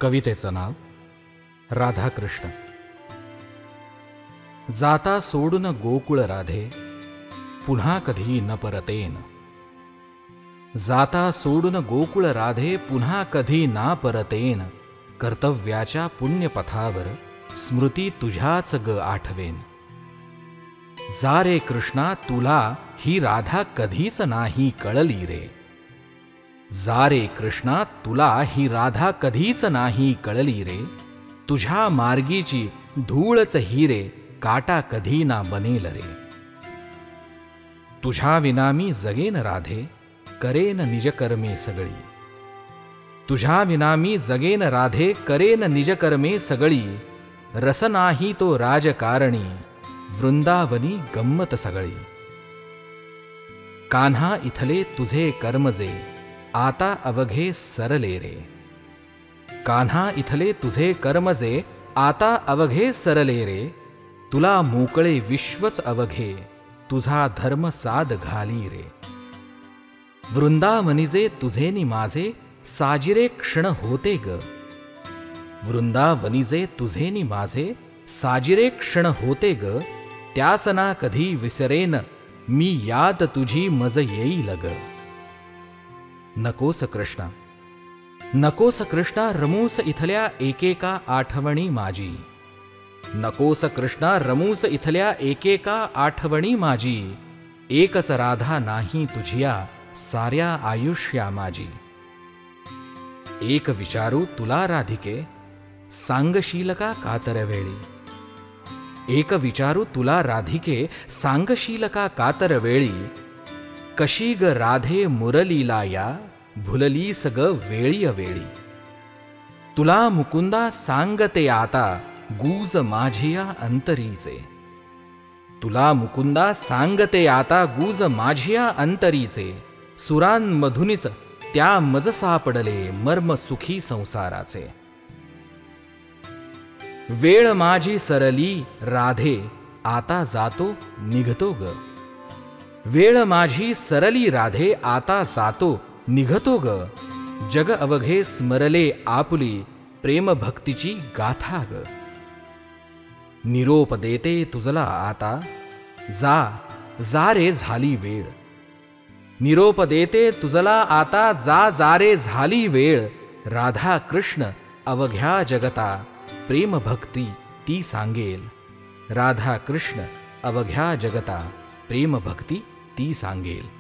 कवितेचं नाव राधाकृष्ण. जाता सोडून गोकुळ राधे, पुन्हा कधी न परतेन. जाता सोडून गोकुळ राधे, पुन्हा कधी ना परतेन. कर्तव्याच्या पुण्यपथावर स्मृती तुझ्याच ग आठवेन. जा रे कृष्णा, तुला ही राधा कधीच नाही कळली रे. जा रे कृष्णा, तुला ही राधा कधीच नाही कळली रे. तुझ्या मार्गीची धूळच ही रे, काटा कधी ना बनेल रे. तुझ्या विना मी जगेन राधे, करेन निजकर्मे सगळी. तुझ्या विना मी जगेन राधे, करेन निजकर्मे सगळी. रस नाही तो राजकारणी, वृंदावनी गंमत सगळी. कान्हा इथले तुझे कर्मजे, आता अवघे सरले रे. कान्हा इथले तुझे कर्मजे, आता अवघे सरले रे. तुला मोकळे विश्वच अवघे, तुझा धर्म साध घाली रे. वृंदावनीजे तुझे नि माझे, साजिरे क्षण होते ग. वृंदावनीजे तुझे नि माझे, साजिरे क्षण होते ग. त्यासना कधी विसरेन, मी याद तुझी मज येईल ग. नकोस कृष्णा, नकोस कृष्णा, रमूस इथल्या एकेका आठवणी माझी. नकोस कृष्णा, रमूस इथल्या एकेका आठवणी माझी. एकच राधा नाही तुझिया, साऱ्या आयुष्या माझी. एक विचारू तुला राधिके, सांगशील का कातरवेळी. एक विचारू तुला राधिके, सांगशील का कातरवेळी. कशी ग राधे मुरलीला या, भुललीस ग वेळी अवेळी. तुला मुकुंदा सांगते आता, गूज माझिया अंतरीचे. तुला मुकुंदा सांगते आता, गूज माझिया अंतरीचे. सुरांमधुनीच त्या मज सापडले, मर्म सुखी संसाराचे. वेळ माझी सरली राधे, आता जातो निघतो ग. वेळ माझी सरली राधे, आता जातो निघतो ग. जग अवघे स्मरले आपुली, प्रेम भक्तीची गाथा ग. निरोप देते तुझला आता, जा जा रे झाली वेळ. निरोप देते तुझला आता, जा जा रे झाली वेळ. राधा कृष्ण अवघ्या जगता, प्रेम भक्ती ती सांगेल. राधा कृष्ण अवघ्या जगता, प्रेम भक्ती ती सांगेल.